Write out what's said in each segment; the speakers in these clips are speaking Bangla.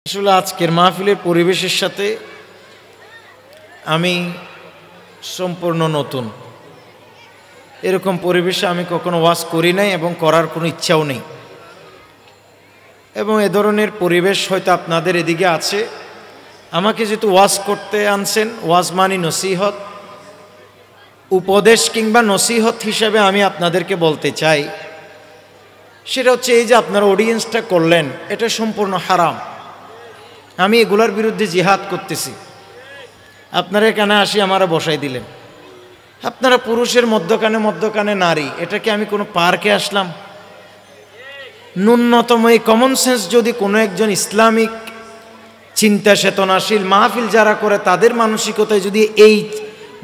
আসলে আজকের মাহফিলের পরিবেশের সাথে আমি সম্পূর্ণ নতুন। এরকম পরিবেশে আমি কখনো ওয়াজ করি নাই এবং করার কোনো ইচ্ছাও নেই, এবং এ ধরনের পরিবেশ হয়তো আপনাদের এদিকে আছে। আমাকে যেহেতু ওয়াজ করতে আনছেন, ওয়াজ মানি নসিহত, উপদেশ কিংবা নসিহত হিসাবে আমি আপনাদেরকে বলতে চাই, সেটা হচ্ছে এই যে আপনারা অডিয়েন্সটা করলেন, এটা সম্পূর্ণ হারাম। আমি এগুলোর বিরুদ্ধে জিহাদ করতেছি। আপনারা এখানে আসি আমারা বসাই দিলেন, আপনারা পুরুষের মধ্যখানে নারী, এটা কি আমি কোনো পার্কে আসলাম? ন্যূনতম এই কমন সেন্স যদি কোনো একজন ইসলামিক চিন্তা চেতনাশীল মাহফিল যারা করে তাদের মানসিকতায় যদি এই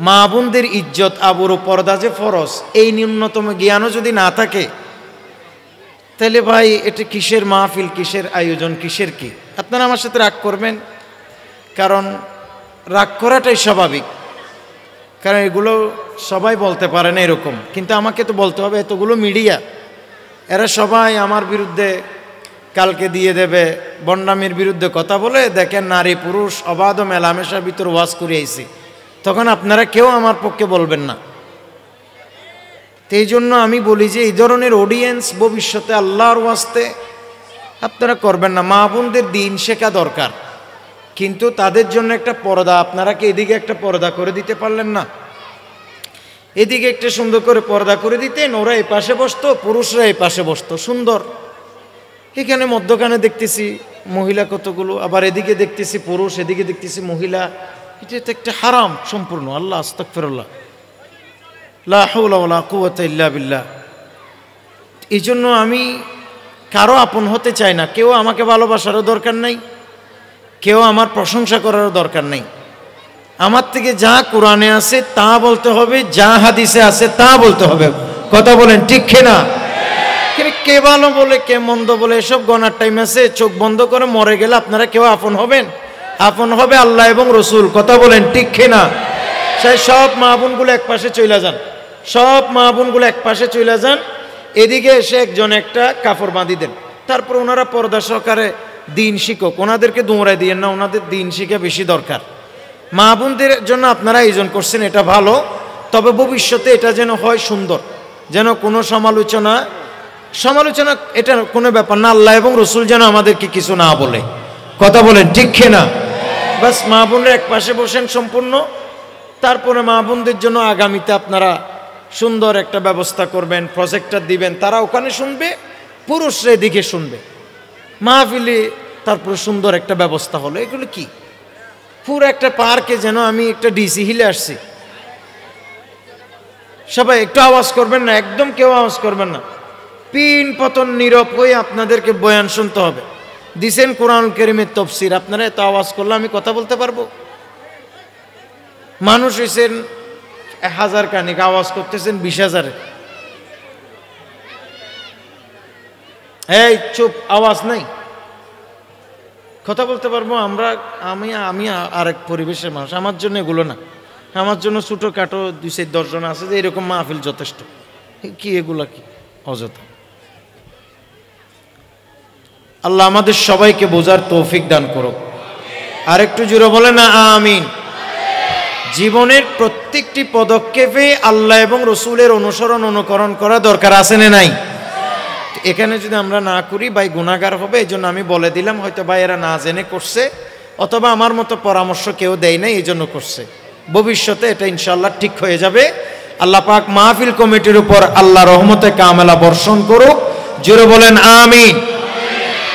মা বোনদের ইজ্জত আবরু পর্দা যে ফরজ, এই ন্যূনতম জ্ঞানও যদি না থাকে, তাহলে ভাই এটা কিসের মাহফিল, কিসের আয়োজন, কিসের কি? আপনারা আমার সাথে রাগ করবেন, কারণ রাগ করাটাই স্বাভাবিক, কারণ এগুলো সবাই বলতে পারে না এরকম, কিন্তু আমাকে তো বলতে হবে। এতগুলো মিডিয়া, এরা সবাই আমার বিরুদ্ধে কালকে দিয়ে দেবে, বন্ডামির বিরুদ্ধে কথা বলে, দেখেন নারী পুরুষ অবাধ মেলামেশার ভিতর ওয়াজ করে আইছি, তখন আপনারা কেউ আমার পক্ষে বলবেন না। তো এই জন্য আমি বলি যে এই ধরনের অডিয়েন্স ভবিষ্যতে আল্লাহর ওয়াস্তে আপনারা করবেন না। মা বোনদের দিন শেখা দরকার, কিন্তু তাদের জন্য একটা পর্দা, আপনারা কি এদিকে একটা পর্দা করে দিতে পারলেন না? এদিকে একটা সুন্দর করে পর্দা করে দিতেন, ওরা এই পাশে বসতো, পুরুষরা এই পাশে বসতো, সুন্দর। এখানে মধ্যখানে দেখতেছি মহিলা কতগুলো, আবার এদিকে দেখতেছি পুরুষ, এদিকে দেখতেছি মহিলা। এটা তো একটা হারাম সম্পূর্ণ। আল্লাহ আস্তাগফিরুল্লাহ, লা হাওলা ওয়ালা কুওয়াতা ইল্লা বিল্লাহ। এই জন্য আমি কারো আপন হতে চাই না। কেউ আমাকে ভালোবাসারও দরকার নাই, কেউ আমার প্রশংসা করারও দরকার নেই। আমার থেকে যা কোরআনে আছে তা বলতে হবে, যা হাদিসে আছে তা বলতে হবে। কথা বলেন ঠিক কিনা? কে ভালো বলে কে মন্দ বলে এসব গণার টাইম আছে? চোখ বন্ধ করে মরে গেলে আপনারা কেউ আপন হবেন? আপন হবে আল্লাহ এবং রসুল। কথা বলেন ঠিক কিনা? সেই সব মা বোনগুলো এক পাশে চলে যান, সব মা বোনগুলো এক পাশে চলে যান, এদিকে এসে একজন একটা কাপড় বাঁধি দেন, তারপর ওনারা পর্দা সহকারে দিন শিখুক। ওনাদেরকে দৌড়াই দিয়েন না, ওনাদের দিন শিখা বেশি দরকার। মা বোনদের জন্য আপনারা আয়োজন করছেন, এটা ভালো, তবে ভবিষ্যতে এটা যেন হয় সুন্দর, যেন কোনো সমালোচনা এটা কোনো ব্যাপার না। আল্লাহ এবং রসুল যেন আমাদেরকে কিছু না বলে। কথা বলেন ঠিক কিনা? বাস মা বোনরা এক পাশে বসেন সম্পূর্ণ, তারপরে মা বোনদের জন্য আগামীতে আপনারা সুন্দর একটা ব্যবস্থা করবেন, প্রজেক্টর দিবেন, তারা ওখানে শুনবে, পুরুষরা এদিকে শুনবে, মাহফিলে তারপরে সুন্দর একটা ব্যবস্থা হলো। এগুলো কি পুরো একটা পার্কে যেন আমি একটা ডিসি হিলে আসছি। সবাই একটু আওয়াজ করবেন না, একদম কেউ আওয়াজ করবেন না, পিন পতন নীরব হয়ে আপনাদেরকে বয়ান শুনতে হবে। দিছেন কোরআন কারীমের তাফসীর, আপনারা এত আওয়াজ করলে আমি কথা বলতে পারবো? মানুষ হয়েছেন 1000 কানিক, আওয়াজ করতেছেন 20,000। এই চুপ, আওয়াজ নাই, কথা বলতে পারবো আমরা? আমি আরেক পরিবেশের মানুষ, আমার জন্য এগুলো না। আমার জন্য ছোটোখাটো 2-10 জন আছে যে এরকম মাহফিল যথেষ্ট। কি এগুলা কি অযথা? আল্লাহ আমাদের সবাইকে বোঝার তৌফিক দান করুক। আর একটু জোরে বলে না আমিন। জীবনের প্রত্যেকটি পদক্ষেপে আল্লাহ এবং রসুলের অনুকরণ করা দরকার আছে না নাই? এখানে যদি আমরা না করি ভাই গুনাহগার হবে। এই জন্য আমি বলে দিলাম, হয়তো ভাই এরা না জেনে করছে, অথবা আমার মতো পরামর্শ কেউ দেয় নাই এই জন্য করছে। ভবিষ্যতে এটা ইনশাআল্লাহ ঠিক হয়ে যাবে। আল্লাহ পাক মাহফিল কমিটির উপর আল্লাহ রহমতে কামেলা বর্ষণ করুক। জোরে বলেন আমিন।